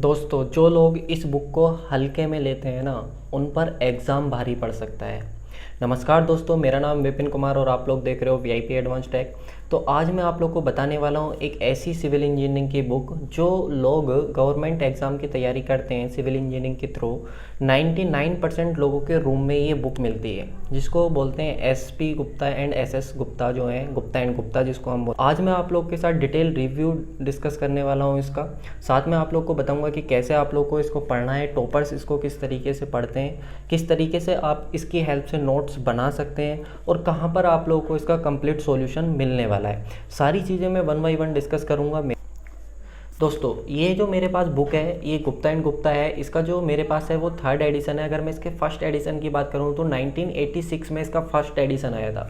दोस्तों, जो लोग इस बुक को हल्के में लेते हैं ना, उन पर एग्ज़ाम भारी पड़ सकता है। नमस्कार दोस्तों, मेरा नाम विपिन कुमार और आप लोग देख रहे हो वीआईपी एडवांस टेक। तो आज मैं आप लोग को बताने वाला हूँ एक ऐसी सिविल इंजीनियरिंग की बुक जो लोग गवर्नमेंट एग्ज़ाम की तैयारी करते हैं सिविल इंजीनियरिंग के थ्रू। 99% लोगों के रूम में ये बुक मिलती है, जिसको बोलते हैं SP Gupta and SS Gupta, जो है गुप्ता एंड गुप्ता जिसको हम बोलते हैं। आज मैं आप लोग के साथ डिटेल रिव्यू डिस्कस करने वाला हूँ इसका। साथ में आप लोग को बताऊँगा कि कैसे आप लोग को इसको पढ़ना है, टॉपर्स इसको किस तरीके से पढ़ते हैं, किस तरीके से आप इसकी हेल्प से नोट्स बना सकते हैं और कहाँ पर आप लोगों को इसका कंप्लीट सॉल्यूशन मिलने वाला है। सारी चीज़ें मैं वन बाई वन डिस्कस करूँगा। दोस्तों, ये जो मेरे पास बुक है ये गुप्ता एंड गुप्ता है। इसका जो मेरे पास है वो थर्ड एडिशन है। अगर मैं इसके फर्स्ट एडिशन की बात करूँ तो 1986 में इसका फर्स्ट एडिशन आया था।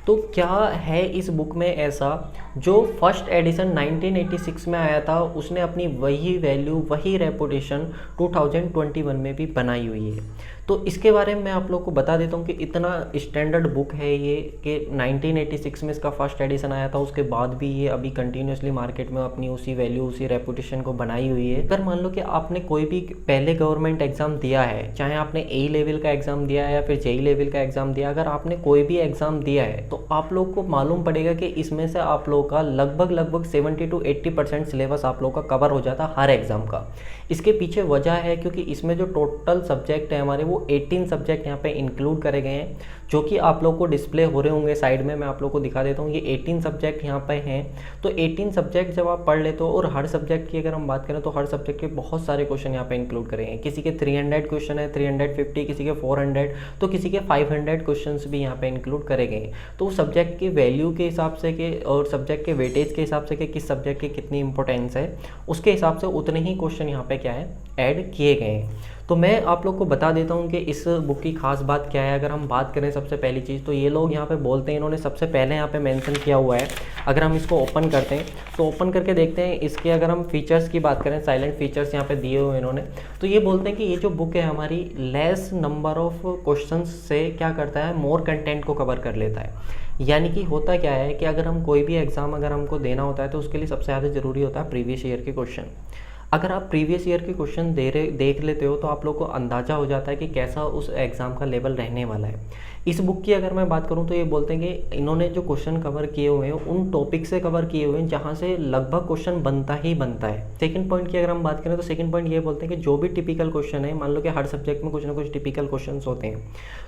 तो क्या है इस बुक में ऐसा जो फर्स्ट एडिशन 1986 में आया था उसने अपनी वही वैल्यू, वही रेपुटेशन 2021 में भी बनाई हुई है। तो इसके बारे में मैं आप लोग को बता देता हूँ कि इतना स्टैंडर्ड बुक है ये कि 1986 में इसका फर्स्ट एडिशन आया था, उसके बाद भी ये अभी कंटिन्यूसली मार्केट में अपनी उसी वैल्यू, उसी रेपुटेशन को बनाई हुई है। अगर मान लो कि आपने कोई भी पहले गवर्नमेंट एग्जाम दिया है, चाहे आपने ए लेवल का एग्जाम दिया है या फिर जेई लेवल का एग्जाम दिया, अगर आपने कोई भी एग्जाम दिया है तो आप लोग को मालूम पड़ेगा कि इसमें से आप लोग का लगभग 70 to 80% सिलेबस आप लोग का कवर हो जाता है हर एग्जाम का। इसके पीछे वजह है क्योंकि इसमें जो टोटल सब्जेक्ट है हमारे, वो 18 सब्जेक्ट यहाँ पे इंक्लूड करे गए हैं, जो कि आप लोग को डिस्प्ले हो रहे होंगे साइड में। मैं आप लोग को दिखा देता हूँ, ये 18 सब्जेक्ट यहाँ पे हैं। तो 18 सब्जेक्ट जब आप पढ़ लेते हो, और हर सब्जेक्ट की अगर हम बात करें तो हर सब्जेक्ट के बहुत सारे क्वेश्चन यहाँ पे इंक्लूड करे हैं। किसी के 300 क्वेश्चन है, 350, किसी के 400, तो किसी के 500 क्वेश्चन भी यहाँ पे इंक्लूड करे गए हैं। तो सब्जेक्ट की वैल्यू के हिसाब से कि और सब्जेक्ट के वेटेज के हिसाब से कि किस सब्जेक्ट की कितनी इंपॉर्टेंस है, उसके हिसाब से उतने ही क्वेश्चन यहाँ पे क्या है, ऐड किए गए हैं। तो मैं आप लोग को बता देता हूँ कि इस बुक की खास बात क्या है। अगर हम बात करें सबसे पहली चीज़, तो ये लोग यहाँ पे बोलते हैं, इन्होंने सबसे पहले यहाँ पे मेंशन किया हुआ है। अगर हम इसको ओपन करते हैं तो ओपन करके देखते हैं इसके, अगर हम फीचर्स की बात करें, साइलेंट फीचर्स यहाँ पे दिए हुए हैं इन्होंने। तो ये बोलते हैं कि ये जो बुक है हमारी लेस नंबर ऑफ क्वेश्चन से क्या करता है, मोर कंटेंट को कवर कर लेता है। यानी कि होता क्या है कि अगर हम कोई भी एग्ज़ाम अगर हमको देना होता है तो उसके लिए सबसे ज़्यादा ज़रूरी होता है प्रीवियस ईयर के क्वेश्चन। अगर आप प्रीवियस ईयर के क्वेश्चन देख लेते हो तो आप लोग को अंदाज़ा हो जाता है कि कैसा उस एग्ज़ाम का लेवल रहने वाला है। इस बुक की अगर मैं बात करूं तो ये बोलते हैं कि इन्होंने जो क्वेश्चन कवर किए हुए हैं उन टॉपिक से कवर किए हुए हैं जहां से लगभग क्वेश्चन बनता ही बनता है। सेकंड पॉइंट की अगर हम बात करें तो सेकंड पॉइंट ये बोलते हैं कि जो भी टिपिकल क्वेश्चन है, मान लो कि हर सब्जेक्ट में कुछ ना कुछ टिपिकल क्वेश्चन होते हैं,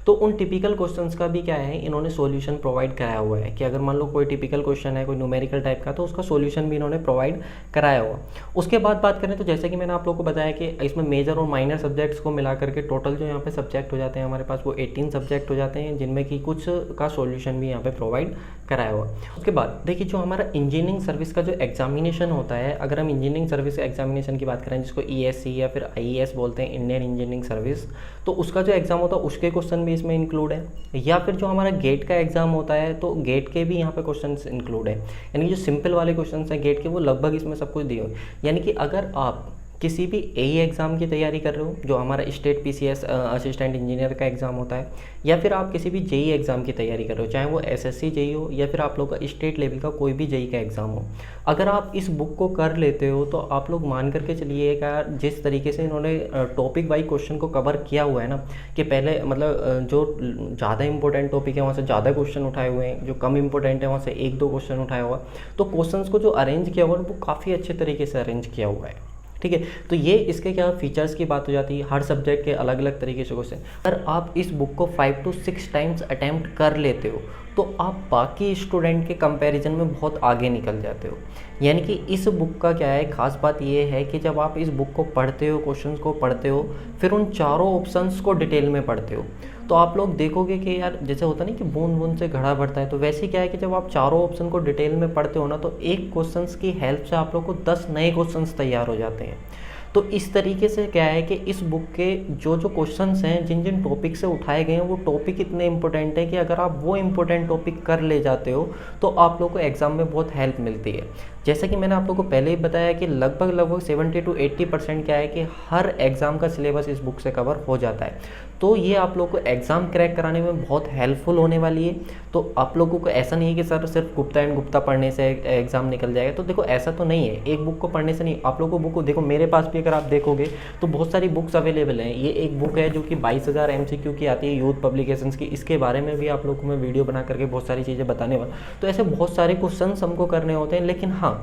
तो उन टिपिकल क्वेश्चन का भी क्या है, इन्होंने सोल्यूशन प्रोवाइड कराया हुआ है। कि अगर मान लो कोई टिपिकल क्वेश्चन है, कोई न्यूमेरिकल टाइप का, तो उसका सोल्यूशन भी इन्होंने प्रोवाइड कराया हुआ। उसके बाद बात करें तो जैसे कि मैंने आप लोग को बताया कि इसमें मेजर और माइनर सब्जेक्ट्स को मिला करके टोटल जो यहाँ पे सब्जेक्ट हो जाते हैं हमारे पास, वो 18 सब्जेक्ट हो जाते हैं, जिनमें कि कुछ का सॉल्यूशन भी यहाँ पे प्रोवाइड कराया हुआ। उसके बाद देखिए, जो हमारा इंजीनियरिंग सर्विस का जो एग्जामिनेशन होता है, अगर हम इंजीनियरिंग सर्विस एग्जामिनेशन की बात करें, जिसको ईएससी या फिर आईईएस बोलते हैं, इंडियन इंजीनियरिंग सर्विस, तो उसका जो एग्जाम होता है उसके क्वेश्चन भी इसमें इंक्लूड है। या फिर जो हमारा गेट का एग्जाम होता है तो गेट के भी यहाँ पे क्वेश्चन इंक्लूड है। यानी कि जो सिंपल वाले क्वेश्चन हैं गेट के, वो लगभग इसमें सब कुछ दिए हुए। यानी कि अगर आप किसी भी एई एग्ज़ाम की तैयारी कर रहे हो, जो हमारा स्टेट पीसीएस असिस्टेंट इंजीनियर का एग्ज़ाम होता है, या फिर आप किसी भी जेई एग्ज़ाम की तैयारी कर रहे हो, चाहे वो एसएससी जेई हो या फिर आप लोग का स्टेट लेवल का कोई भी जेई का एग्ज़ाम हो, अगर आप इस बुक को कर लेते हो तो आप लोग मान करके चलिएगा, जिस तरीके से इन्होंने टॉपिक वाइज क्वेश्चन को कवर किया हुआ है ना, कि पहले मतलब जो ज़्यादा इंपॉर्टेंट टॉपिक है वहाँ से ज़्यादा क्वेश्चन उठाए हुए हैं, जो कम इंपॉर्टेंट है वहाँ से 1-2 क्वेश्चन उठाया हुआ। तो क्वेश्चन को जो अरेंज किया हुआ है वो काफ़ी अच्छे तरीके से अरेंज किया हुआ है। ठीक है, तो ये इसके क्या फीचर्स की बात हो जाती है। हर सब्जेक्ट के अलग अलग तरीके से क्वेश्चन, अगर आप इस बुक को 5 to 6 टाइम्स अटैम्प्ट कर लेते हो तो आप बाकी स्टूडेंट के कंपैरिजन में बहुत आगे निकल जाते हो। यानी कि इस बुक का क्या है, खास बात ये है कि जब आप इस बुक को पढ़ते हो, क्वेश्चंस को पढ़ते हो, फिर उन चारों ऑप्शंस को डिटेल में पढ़ते हो, तो आप लोग देखोगे कि यार जैसे होता नहीं कि बूंद बूंद से घड़ा भरता है, तो वैसे क्या है कि जब आप चारों ऑप्शन को डिटेल में पढ़ते हो ना, तो एक क्वेश्चंस की हेल्प से आप लोग को 10 नए क्वेश्चंस तैयार हो जाते हैं। तो इस तरीके से क्या है कि इस बुक के जो जो क्वेश्चंस हैं, जिन जिन टॉपिक से उठाए गए हैं, वो टॉपिक इतने इंपॉर्टेंट है कि अगर आप वो इंपॉर्टेंट टॉपिक कर ले जाते हो तो आप लोग को एग्ज़ाम में बहुत हेल्प मिलती है। जैसा कि मैंने आप लोगों को पहले ही बताया कि लगभग 70 to 80% क्या है कि हर एग्ज़ाम का सिलेबस इस बुक से कवर हो जाता है। तो ये आप लोगों को एग्ज़ाम क्रैक कराने में बहुत हेल्पफुल होने वाली है। तो आप लोगों को ऐसा नहीं है कि सर सिर्फ गुप्ता एंड गुप्ता पढ़ने से एग्ज़ाम निकल जाएगा, तो देखो ऐसा तो नहीं है। एक बुक को पढ़ने से नहीं, आप लोगों को बुक को देखो, मेरे पास भी अगर आप देखोगे तो बहुत सारी बुक्स अवेलेबल हैं। ये एक बुक है जो कि 22,000 MCQ की आती है, यूथ पब्लिकेशंस की। इसके बारे में भी आप लोगों को मैं वीडियो बना करके बहुत सारी चीज़ें बताने वाला। तो ऐसे बहुत सारे क्वेश्चन हमको करने होते हैं। लेकिन हाँ,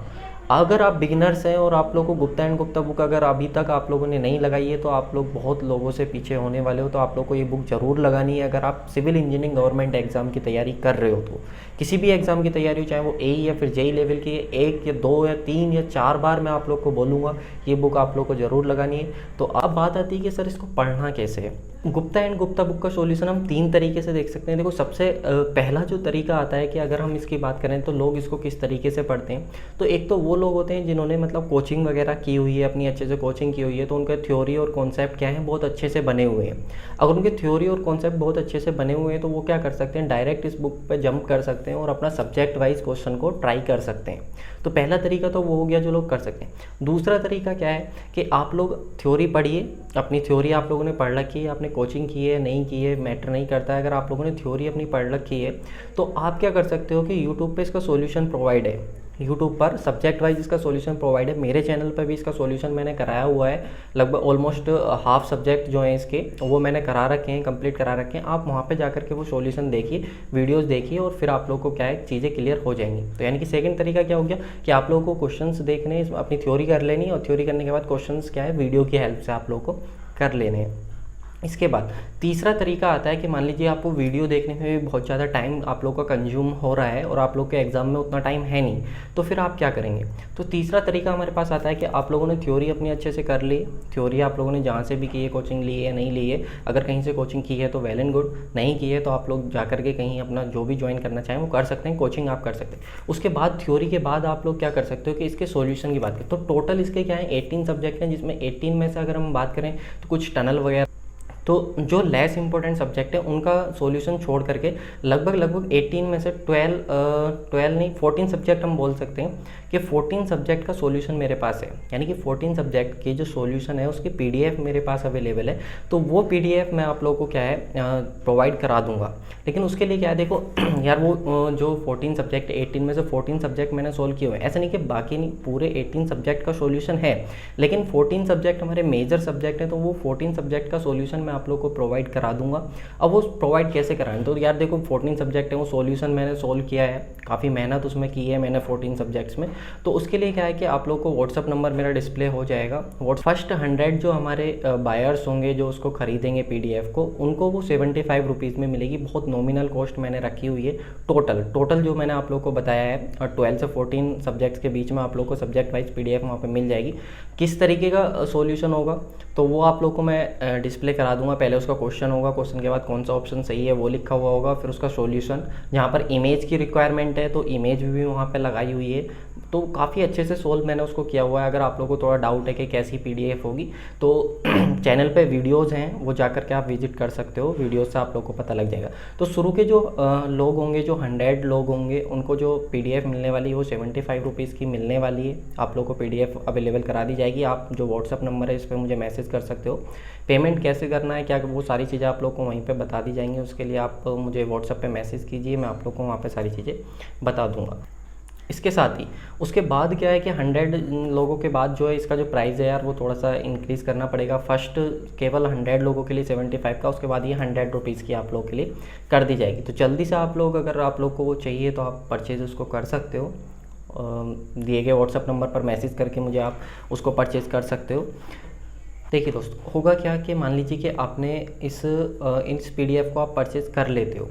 अगर आप बिगिनर्स हैं और आप लोगों को गुप्ता एंड गुप्ता बुक अगर अभी तक आप लोगों ने नहीं लगाई है तो आप लोग बहुत लोगों से पीछे होने वाले हो। तो आप लोग को ये बुक ज़रूर लगानी है अगर आप सिविल इंजीनियरिंग गवर्नमेंट एग्ज़ाम की तैयारी कर रहे हो। तो किसी भी एग्ज़ाम की तैयारी हो, चाहे वो ए या फिर जेई लेवल की, 1 या 2 या 3 या 4 बार मैं आप लोग को बोलूँगा ये बुक आप लोग को ज़रूर लगानी है। तो अब बात आती है कि सर इसको पढ़ना कैसे है। गुप्ता एंड गुप्ता बुक का सॉल्यूशन हम 3 तरीके से देख सकते हैं। देखो, सबसे पहला जो तरीका आता है कि अगर हम इसकी बात करें तो लोग इसको किस तरीके से पढ़ते हैं। तो एक तो वो लोग होते हैं जिन्होंने मतलब कोचिंग वगैरह की हुई है, अपनी अच्छे से कोचिंग की हुई है, तो उनका थ्योरी और कॉन्सेप्ट क्या है, बहुत अच्छे से बने हुए हैं। अगर उनके थ्योरी और कॉन्सेप्ट बहुत अच्छे से बने हुए हैं तो वो क्या कर सकते हैं, डायरेक्ट इस बुक पर जंप कर सकते हैं और अपना सब्जेक्ट वाइज क्वेश्चन को ट्राई कर सकते हैं। तो पहला तरीका तो वो हो गया जो लोग कर सकते हैं। दूसरा तरीका क्या है कि आप लोग थ्योरी पढ़िए, अपनी थ्योरी आप लोगों ने पढ़ रखी है, आपने कोचिंग की है नहीं की है मैटर नहीं करता है। अगर आप लोगों ने थ्योरी अपनी पढ़ रखी है तो आप क्या कर सकते हो कि यूट्यूब पे इसका सॉल्यूशन प्रोवाइड है। यूट्यूब पर सब्जेक्ट वाइज इसका सॉल्यूशन प्रोवाइड है। मेरे चैनल पर भी इसका सॉल्यूशन मैंने कराया हुआ है। लगभग ऑलमोस्ट हाफ सब्जेक्ट जो हैं इसके वो मैंने करा रखे हैं, कंप्लीट करा रखे हैं। आप वहाँ पे जा करके वो सॉल्यूशन देखिए, वीडियोस देखिए और फिर आप लोग को क्या है चीज़ें क्लियर हो जाएंगी। तो यानी कि सेकंड तरीका क्या हो गया कि आप लोगों को क्वेश्चंस देखने, अपनी थ्योरी कर लेनी और थ्योरी करने के बाद क्वेश्चंस क्या है वीडियो की हेल्प से आप लोग को कर लेने हैं। इसके बाद तीसरा तरीका आता है कि मान लीजिए आपको वीडियो देखने में भी बहुत ज़्यादा टाइम आप लोग का कंज्यूम हो रहा है और आप लोग के एग्ज़ाम में उतना टाइम है नहीं, तो फिर आप क्या करेंगे। तो तीसरा तरीका हमारे पास आता है कि आप लोगों ने थ्योरी अपनी अच्छे से कर ली, थ्योरी आप लोगों ने जहाँ से भी की है, कोचिंग ली है नहीं ली है, अगर कहीं से कोचिंग की है तो वेल एंड गुड, नहीं की है तो आप लोग जा करके कहीं अपना जो भी ज्वाइन करना चाहें वो कर सकते हैं, कोचिंग आप कर सकते हैं। उसके बाद थ्योरी के बाद आप लोग क्या कर सकते हो कि इसके सॉल्यूशन की बात करें तो टोटल इसके क्या है 18 सब्जेक्ट हैं, जिसमें 18 में से अगर हम बात करें तो कुछ टनल वगैरह, तो जो लेस इंपॉर्टेंट सब्जेक्ट है उनका सॉल्यूशन छोड़ करके लगभग 18 में से 12 नहीं 14 सब्जेक्ट हम बोल सकते हैं कि 14 सब्जेक्ट का सॉल्यूशन मेरे पास है। यानी कि 14 सब्जेक्ट के जो सॉल्यूशन है उसकी पीडीएफ मेरे पास अवेलेबल है। तो वो पीडीएफ मैं आप लोगों को क्या है प्रोवाइड करा दूंगा। लेकिन उसके लिए क्या है, देखो यार वो जो 14 सब्जेक्ट 18 में से 14 सब्जेक्ट मैंने सोल्व किए हुए हैं, ऐसा नहीं कि बाकी नहीं, पूरे 18 सब्जेक्ट का सॉल्यूशन है। लेकिन 14 सब्जेक्ट हमारे मेजर सब्जेक्ट हैं तो वो 14 सब्जेक्ट का सॉल्यूशन मैं आप लोग को प्रोवाइड करा दूंगा। अब वो प्रोवाइड कैसे कराएं, तो यार देखो 14 सब्जेक्ट है, वो सॉल्यूशन मैंने सोल्व किया है, काफ़ी मेहनत उसमें की है मैंने 14 सब्जेक्ट्स में। तो उसके लिए क्या है कि आप लोग को व्हाट्सअप नंबर मेरा डिस्प्ले हो जाएगा। फर्स्ट 100 जो हमारे बायर्स होंगे जो उसको खरीदेंगे पीडीएफ को, उनको वो 75 रुपीज़ में मिलेगी। बहुत नॉमिनल कॉस्ट मैंने रखी हुई है। टोटल जो मैंने आप लोग को बताया है और 12 से 14 सब्जेक्ट्स के बीच में आप लोग को सब्जेक्ट वाइज पीडीएफ वहाँ पे मिल जाएगी। किस तरीके का सॉल्यूशन होगा तो वो आप लोग को मैं डिस्प्ले करा दूंगा। पहले उसका क्वेश्चन होगा, क्वेश्चन के बाद कौन सा ऑप्शन सही है वो लिखा हुआ होगा, फिर उसका सॉल्यूशन, जहाँ पर इमेज की रिक्वायरमेंट है तो इमेज भी वहाँ पे लगाई हुई है। तो काफ़ी अच्छे से सोल्व मैंने उसको किया हुआ है। अगर आप लोगों को थोड़ा डाउट है कि कैसी पीडीएफ होगी तो चैनल पे वीडियोज़ हैं वो जा कर के आप विजिट कर सकते हो, वीडियोज़ से आप लोग को पता लग जाएगा। तो शुरू के जो लोग होंगे, जो 100 लोग होंगे, उनको जो पीडीएफ मिलने वाली है वो 75 रुपीज़ की मिलने वाली है। आप लोग को पीडीएफ अवेलेबल करा दी जाएगी। आप जो व्हाट्सअप नंबर है इस पर मुझे मैसेज कर सकते हो। पेमेंट कैसे करना है क्या, वो सारी चीज़ें आप लोग को वहीं पे बता दी जाएंगी। उसके लिए आप मुझे व्हाट्सअप पे मैसेज कीजिए, मैं आप लोग को वहाँ पे सारी चीज़ें बता दूँगा। इसके साथ ही उसके बाद क्या है कि 100 लोगों के बाद जो है इसका जो प्राइस है यार वो थोड़ा सा इंक्रीज़ करना पड़ेगा। फर्स्ट केवल 100 लोगों के लिए 75 का, उसके बाद ये 100 रुपीज़ की आप लोगों के लिए कर दी जाएगी। तो जल्दी से आप लोग, अगर आप लोग को वो चाहिए तो आप परचेज़ उसको कर सकते हो। दिए गए व्हाट्सअप नंबर पर मैसेज करके मुझे आप उसको परचेज़ कर सकते हो। देखिए दोस्तों, होगा क्या कि मान लीजिए कि आपने इस पीडीएफ को आप परचेज़ कर लेते हो।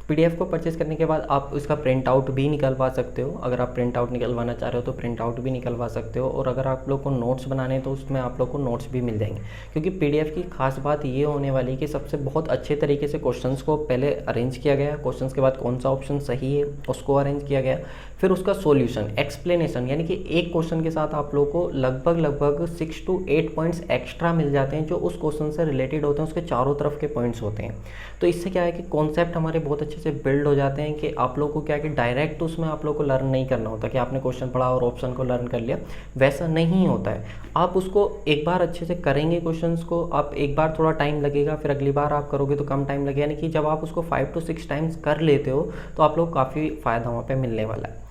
पीडीएफ को परचेज़ करने के बाद आप इसका प्रिंट आउट भी निकलवा सकते हो। अगर आप प्रिंट आउट निकलवाना चाह रहे हो तो प्रिंट आउट भी निकलवा सकते हो। और अगर आप लोग को नोट्स बनाने हैं तो उसमें आप लोग को नोट्स भी मिल जाएंगे। क्योंकि पीडीएफ की खास बात ये होने वाली है कि सबसे बहुत अच्छे तरीके से क्वेश्चंस को पहले अरेंज किया गया, क्वेश्चंस के बाद कौन सा ऑप्शन सही है उसको अरेंज किया गया, फिर उसका सॉल्यूशन, एक्सप्लेनेशन, यानी कि एक क्वेश्चन के साथ आप लोग को लगभग 6 to 8 पॉइंट्स एक्स्ट्रा मिल जाते हैं जो उस क्वेश्चन से रिलेटेड होते हैं, उसके चारों तरफ के पॉइंट्स होते हैं। तो इससे क्या है कि कॉन्सेप्ट हमारे बहुत अच्छे अच्छे से बिल्ड हो जाते हैं कि आप लोग को क्या कि डायरेक्ट उसमें आप लोग को लर्न नहीं करना होता कि आपने क्वेश्चन पढ़ा और ऑप्शन को लर्न कर लिया, वैसा नहीं होता है। आप उसको एक बार अच्छे से करेंगे, क्वेश्चंस को आप एक बार थोड़ा टाइम लगेगा, फिर अगली बार आप करोगे तो कम टाइम लगेगा, यानी कि जब आप उसको 5 to 6 टाइम्स कर लेते हो तो आप लोग को काफ़ी फ़ायदा वहाँ पे मिलने वाला है।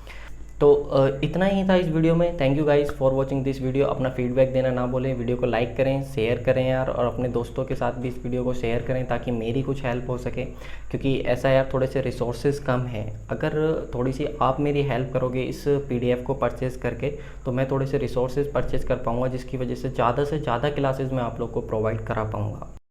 तो इतना ही था इस वीडियो में। Thank you guys for watching this video. अपना फीडबैक देना ना भूलें, वीडियो को लाइक करें, शेयर करें यार, और अपने दोस्तों के साथ भी इस वीडियो को शेयर करें ताकि मेरी कुछ हेल्प हो सके, क्योंकि ऐसा यार थोड़े से रिसोर्सेज कम हैं। अगर थोड़ी सी आप मेरी हेल्प करोगे इस PDF को परचेज़ करके तो मैं थोड़े से रिसोर्सेज परचेज़ कर पाऊँगा, जिसकी वजह से ज़्यादा क्लासेज मैं आप लोग को प्रोवाइड करा पाऊँगा।